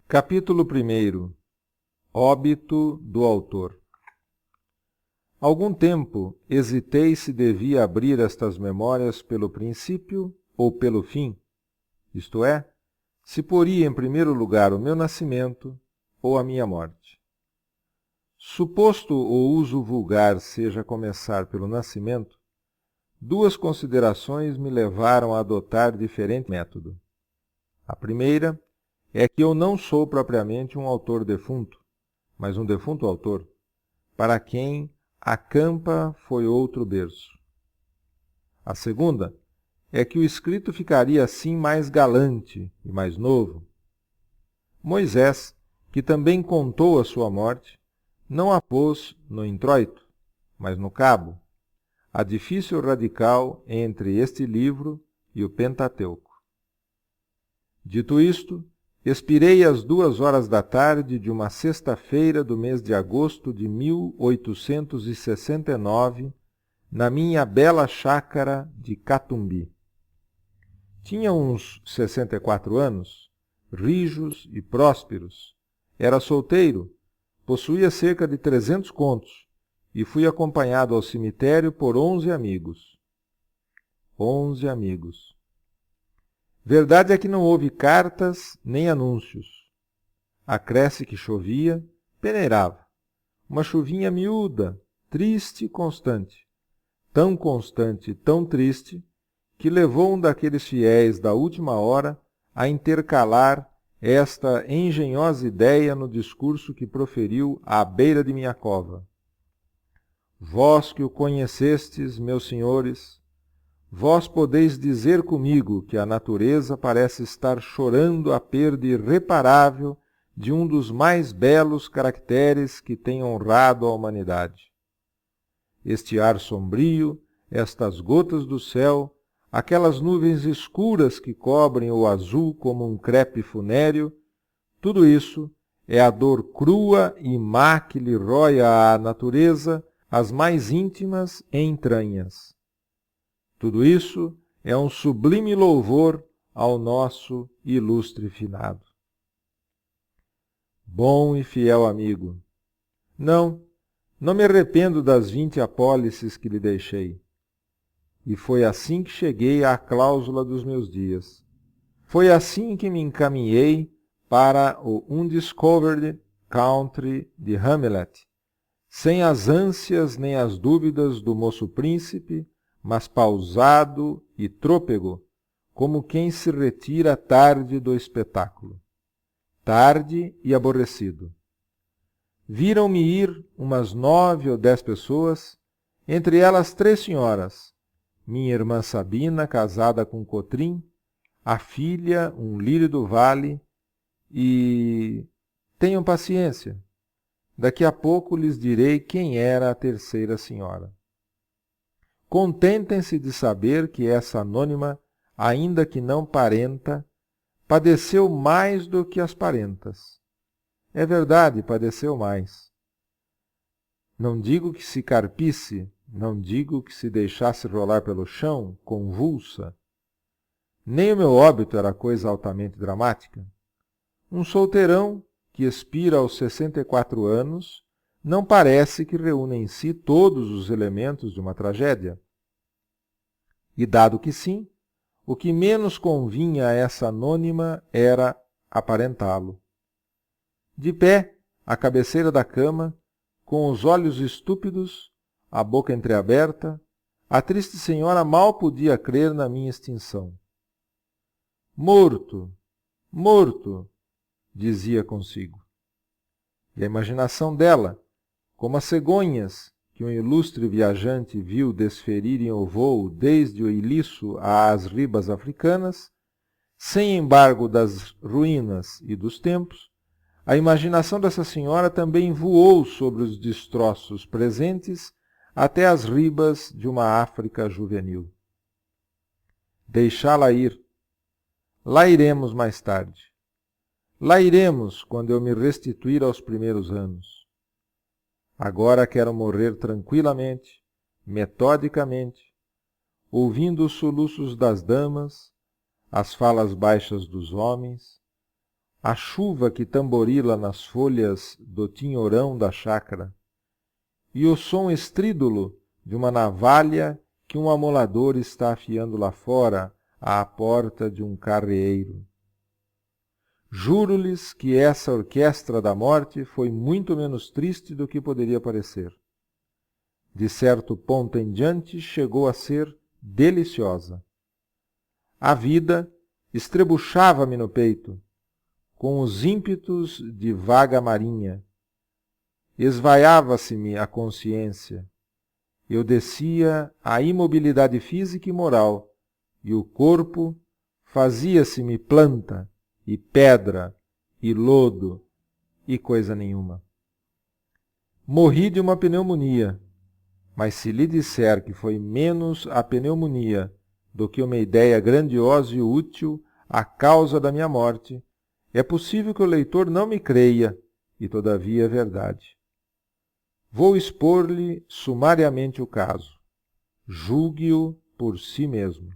Capítulo 1. Óbito do autor. Algum tempo hesitei se devia abrir estas memórias pelo princípio ou pelo fim, isto é, se poria em primeiro lugar o meu nascimento ou a minha morte. Suposto o uso vulgar seja começar pelo nascimento, duas considerações me levaram a adotar diferente método. A primeira é que eu não sou propriamente um autor defunto, mas um defunto autor, para quem a campa foi outro berço. A segunda é que o escrito ficaria assim mais galante e mais novo. Moisés, que também contou a sua morte, não a pôs no introito, mas no cabo, a difícil radical entre este livro e o Pentateuco. Dito isto, expirei às 2h da tarde de uma sexta-feira do mês de agosto de 1869, na minha bela chácara de Catumbi. Tinha uns 64 anos, rijos e prósperos. Era solteiro, possuía cerca de 300 contos e fui acompanhado ao cemitério por 11 amigos. 11 amigos. Verdade é que não houve cartas nem anúncios. Acresce que chovia, peneirava. Uma chuvinha miúda, triste e constante. Tão constante e tão triste, que levou um daqueles fiéis da última hora a intercalar esta engenhosa ideia no discurso que proferiu à beira de minha cova. Vós que o conhecestes, meus senhores, vós podeis dizer comigo que a natureza parece estar chorando a perda irreparável de um dos mais belos caracteres que tem honrado a humanidade. Este ar sombrio, estas gotas do céu, aquelas nuvens escuras que cobrem o azul como um crepe funéreo, tudo isso é a dor crua e má que lhe rói à natureza as mais íntimas entranhas. Tudo isso é um sublime louvor ao nosso ilustre finado. Bom e fiel amigo, não me arrependo das 20 apólices que lhe deixei. E foi assim que cheguei à cláusula dos meus dias. Foi assim que me encaminhei para o Undiscovered Country de Hamlet, sem as ânsias nem as dúvidas do moço príncipe, mas pausado e trôpego, como quem se retira tarde do espetáculo. Tarde e aborrecido. Viram-me ir umas 9 ou 10 pessoas, entre elas 3 senhoras, minha irmã Sabina, casada com Cotrim, a filha, um lírio do vale, e tenham paciência. Daqui a pouco lhes direi quem era a terceira senhora. Contentem-se de saber que essa anônima, ainda que não parenta, padeceu mais do que as parentas. É verdade, padeceu mais. Não digo que se carpisse, não digo que se deixasse rolar pelo chão, convulsa. Nem o meu óbito era coisa altamente dramática. Um solteirão que expira aos 64 anos não parece que reúne em si todos os elementos de uma tragédia. E dado que sim, o que menos convinha a essa anônima era aparentá-lo. De pé, à cabeceira da cama, com os olhos estúpidos, a boca entreaberta, a triste senhora mal podia crer na minha extinção. Morto, morto, dizia consigo. E a imaginação dela, como as cegonhas que um ilustre viajante viu desferirem o voo desde o Iliço às ribas africanas, sem embargo das ruínas e dos tempos, a imaginação dessa senhora também voou sobre os destroços presentes até as ribas de uma África juvenil. Deixá-la ir. Lá iremos mais tarde. Lá iremos quando eu me restituir aos primeiros anos. Agora quero morrer tranquilamente, metodicamente, ouvindo os soluços das damas, as falas baixas dos homens, a chuva que tamborila nas folhas do tinhorão da chácara, e o som estrídulo de uma navalha que um amolador está afiando lá fora, à porta de um carreeiro. Juro-lhes que essa orquestra da morte foi muito menos triste do que poderia parecer. De certo ponto em diante chegou a ser deliciosa. A vida estrebuchava-me no peito, com os ímpetos de vaga marinha. Esvaiava-se-me a consciência. Eu descia à imobilidade física e moral, e o corpo fazia-se-me planta, e pedra, e lodo, e coisa nenhuma. Morri de uma pneumonia, mas se lhe disser que foi menos a pneumonia do que uma ideia grandiosa e útil a causa da minha morte, é possível que o leitor não me creia, e todavia é verdade. Vou expor-lhe sumariamente o caso. Julgue-o por si mesmo.